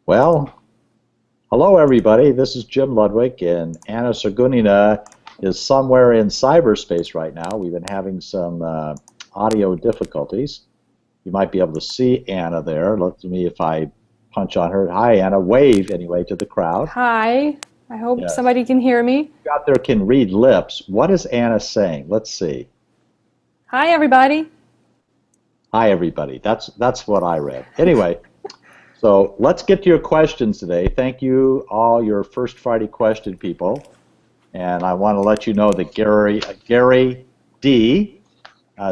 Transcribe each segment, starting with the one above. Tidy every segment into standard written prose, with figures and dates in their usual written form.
Well, hello everybody. This is Jim Ludwig, and Anna Sergunina is somewhere in cyberspace right now. We've been having some audio difficulties. You might be able to see Anna there. Let me if I punch on her. Hi, Anna. Wave anyway to the crowd. Hi, I hope Yes. somebody can hear me. You out there can read lips. What is Anna saying? Let's see. Hi, everybody. Hi, everybody. That's what I read. Anyway. So let's get to your questions today. Thank you, all your First Friday question people. And I want to let you know that Gary D.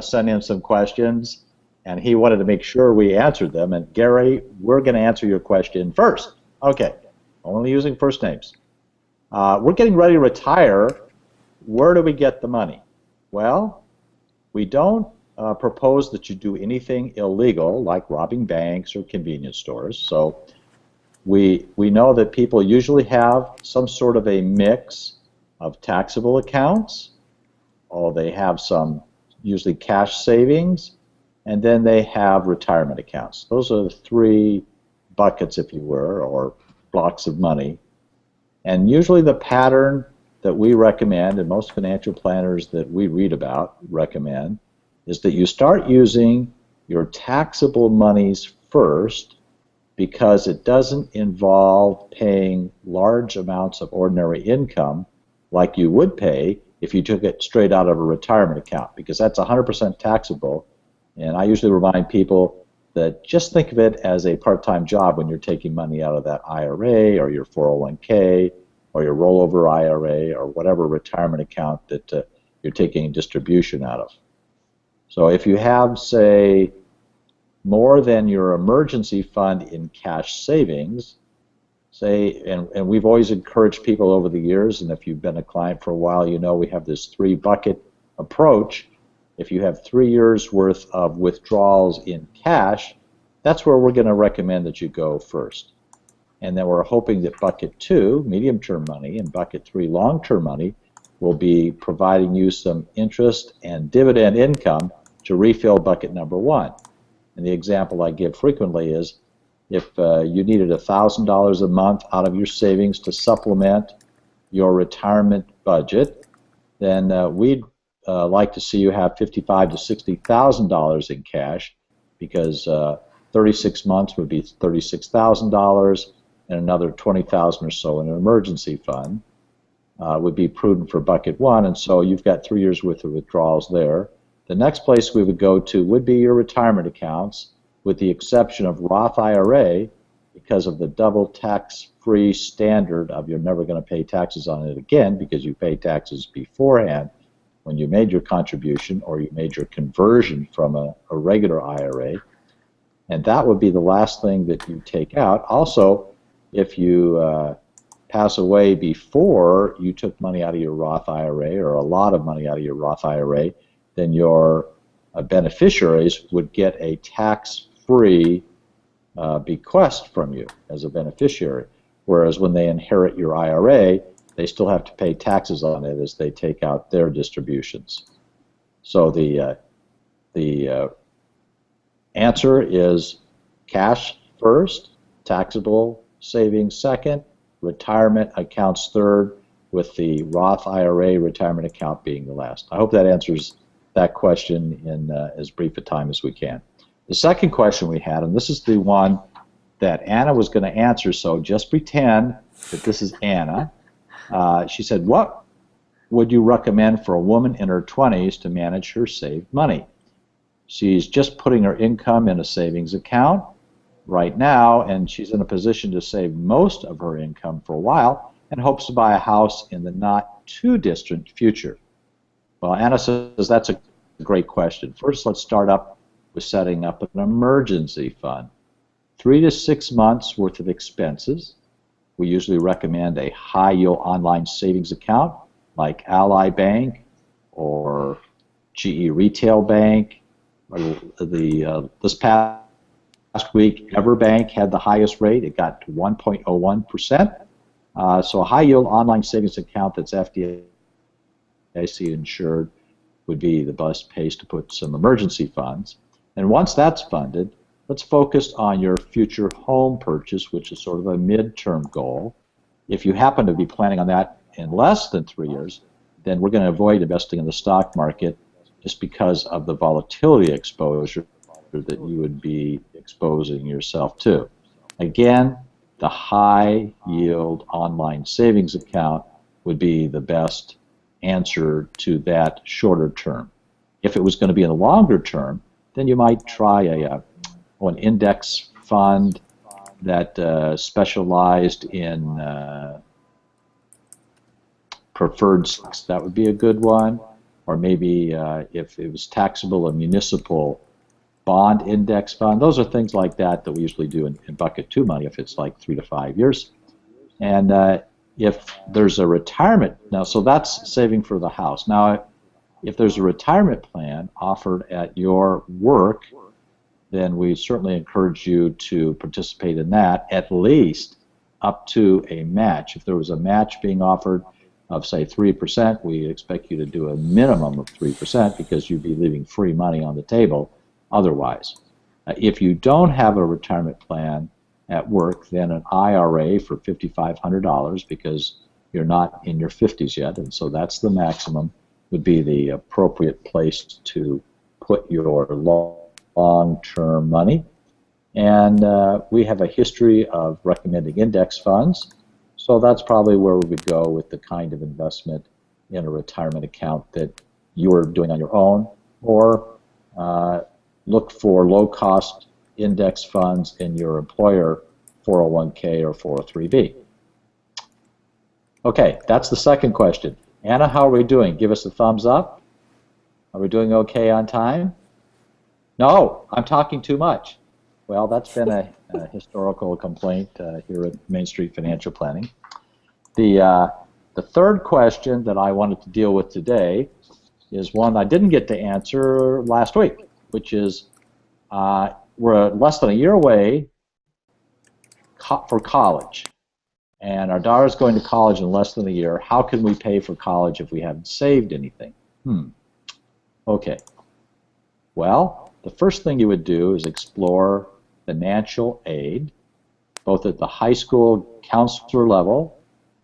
Sent in some questions, and he wanted to make sure we answered them. And Gary, we're going to answer your question first. Okay, only using first names. We're getting ready to retire. Where do we get the money? Well, we don't propose that you do anything illegal like robbing banks or convenience stores. So we know that people usually have some sort of a mix of taxable accounts, or they have some usually cash savings, and then they have retirement accounts. Those are the three buckets, if you were, or blocks of money. And usually the pattern that we recommend, and most financial planners that we read about recommend, is that you start using your taxable monies first because it doesn't involve paying large amounts of ordinary income like you would pay if you took it straight out of a retirement account, because that's 100% taxable. And I usually remind people that just think of it as a part-time job when you're taking money out of that IRA or your 401k or your rollover IRA or whatever retirement account that you're taking distribution out of. So if you have, say, more than your emergency fund in cash savings, say, and we've always encouraged people over the years, and if you've been a client for a while, you know we have this three-bucket approach. If you have 3 years worth of withdrawals in cash, that's where we're going to recommend that you go first. And then we're hoping that bucket 2, medium-term money, and bucket 3, long-term money, will be providing you some interest and dividend income to refill bucket number 1. And the example I give frequently is if you needed $1,000 a month out of your savings to supplement your retirement budget, then we'd like to see you have $55,000 to $60,000 in cash, because 36 months would be $36,000, and another $20,000 or so in an emergency fund would be prudent for bucket 1, and so you've got 3 years worth of withdrawals there. The next place we would go to would be your retirement accounts, with the exception of Roth IRA, because of the double tax-free standard of you're never going to pay taxes on it again because you pay taxes beforehand when you made your contribution or you made your conversion from a regular IRA. And that would be the last thing that you take out. Also, if you pass away before you took money out of your Roth IRA, or a lot of money out of your Roth IRA, then your beneficiaries would get a tax-free bequest from you as a beneficiary, whereas when they inherit your IRA, they still have to pay taxes on it as they take out their distributions. So the answer is cash first, taxable savings second, retirement accounts third, with the Roth IRA retirement account being the last. I hope that answers that question in as brief a time as we can. The second question we had, and this is the one that Anna was going to answer, so just pretend that this is Anna. She said, what would you recommend for a woman in her 20s to manage her saved money? She's just putting her income in a savings account right now, and she's in a position to save most of her income for a while and hopes to buy a house in the not too distant future. Well, Anna says that's a great question. First, let's start up with setting up an emergency fund. 3 to 6 months worth of expenses. We usually recommend a high-yield online savings account like Ally Bank or GE Retail Bank. This past week, EverBank had the highest rate. It got to 1.01%. So a high-yield online savings account that's FDIC insured would be the best place to put some emergency funds. And once that's funded, let's focus on your future home purchase, which is sort of a midterm goal. If you happen to be planning on that in less than 3 years, then we're going to avoid investing in the stock market just because of the volatility exposure that you would be exposing yourself to. Again, the high yield online savings account would be the best answer to that shorter term. If it was going to be in the longer term, then you might try an index fund that specialized in preferred stocks. That would be a good one. Or maybe if it was taxable, a municipal bond index fund. Those are things like that that we usually do in bucket 2 money if it's like 3 to 5 years. And if there's a retirement, now, so that's saving for the house. Now, if there's a retirement plan offered at your work, then we certainly encourage you to participate in that, at least up to a match. If there was a match being offered of, say, 3%, we expect you to do a minimum of 3% because you'd be leaving free money on the table otherwise. If you don't have a retirement plan at work, then an IRA for $5,500 because you're not in your 50s yet, and so that's the maximum, would be the appropriate place to put your long-term money. And we have a history of recommending index funds, so that's probably where we would go with the kind of investment in a retirement account that you are doing on your own, or look for low-cost index funds in your employer 401k or 403b. Okay, that's the second question. Anna, how are we doing? Give us a thumbs up. Are we doing okay on time? No, I'm talking too much. Well, that's been a historical complaint here at Main Street Financial Planning. The third question that I wanted to deal with today is one I didn't get to answer last week, which is we're less than a year away for college, and our daughter's going to college in less than a year. How can we pay for college if we haven't saved anything? Okay. Well, the first thing you would do is explore financial aid, both at the high school counselor level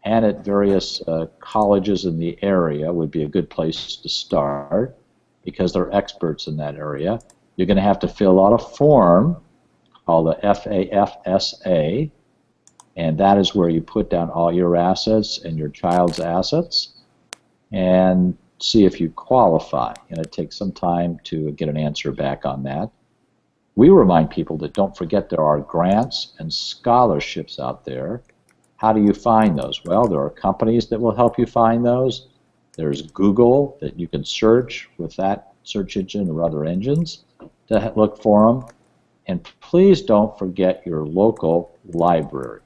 and at various colleges in the area would be a good place to start because they're experts in that area. You're going to have to fill out a form called the FAFSA, and that is where you put down all your assets and your child's assets and see if you qualify. And it takes some time to get an answer back on that. We remind people that don't forget there are grants and scholarships out there. How do you find those? Well, there are companies that will help you find those. There's Google that you can search with that search engine or other engines to look for them. And please don't forget your local library.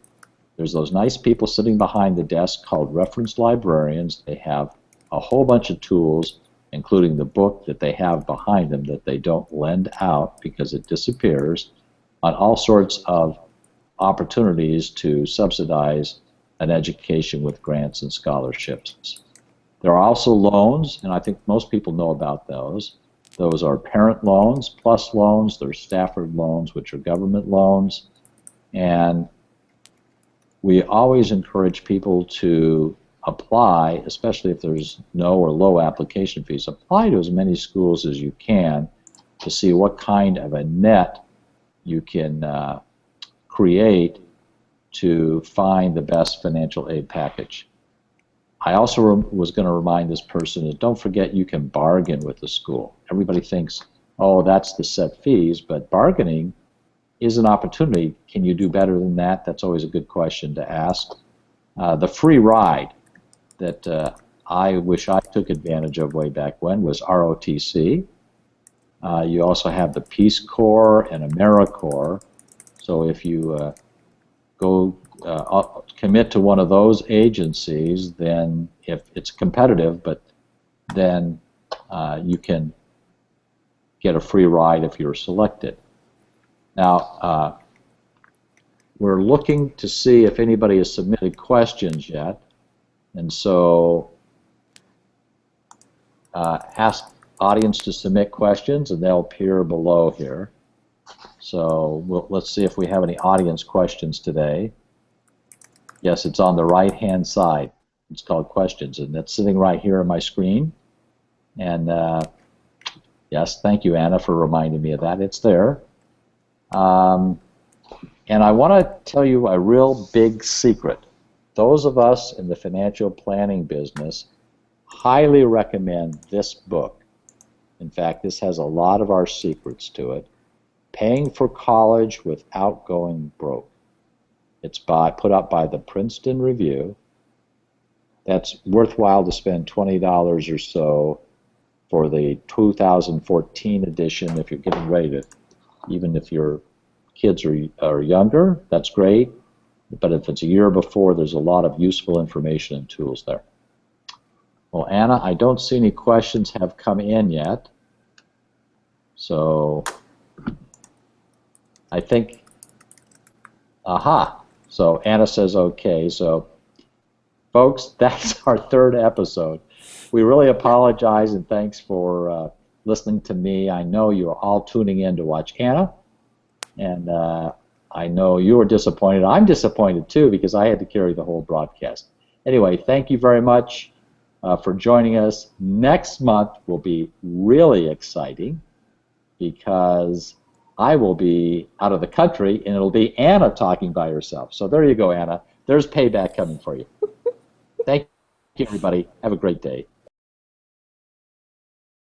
There's those nice people sitting behind the desk called reference librarians. They have a whole bunch of tools, including the book that they have behind them that they don't lend out because it disappears, on all sorts of opportunities to subsidize an education with grants and scholarships. There are also loans, and I think most people know about those. Those are parent loans, plus loans. There's Stafford loans, which are government loans. And we always encourage people to apply, especially if there's no or low application fees. Apply to as many schools as you can to see what kind of a net you can create to find the best financial aid package. I also was going to remind this person that don't forget you can bargain with the school. Everybody thinks, oh, that's the set fees, but bargaining is an opportunity. Can you do better than that? That's always a good question to ask. The free ride that I wish I took advantage of way back when was ROTC. You also have the Peace Corps and AmeriCorps. So if you commit to one of those agencies, then if it's competitive, but then you can get a free ride if you're selected. Now, we're looking to see if anybody has submitted questions yet, and so ask audience to submit questions, and they'll appear below here. So let's see if we have any audience questions today. Yes, it's on the right-hand side. It's called questions, and it's sitting right here on my screen. And yes, thank you, Anna, for reminding me of that. It's there. And I want to tell you a real big secret. Those of us in the financial planning business highly recommend this book. In fact, this has a lot of our secrets to it. Paying for College Without Going Broke. It's put up by the Princeton Review. That's worthwhile to spend $20 or so for the 2014 edition if you're getting ready to, even if your kids are younger, that's great. But if it's a year before, there's a lot of useful information and tools there. Well, Anna, I don't see any questions have come in yet. So I think, aha. So Anna says okay. So folks, that's our third episode. We really apologize and thanks for listening to me. I know you're all tuning in to watch Anna. And I know you were disappointed. I'm disappointed too because I had to carry the whole broadcast. Anyway, thank you very much for joining us. Next month will be really exciting because I will be out of the country and it'll be Anna talking by herself. So there you go, Anna. There's payback coming for you. Thank you, everybody. Have a great day.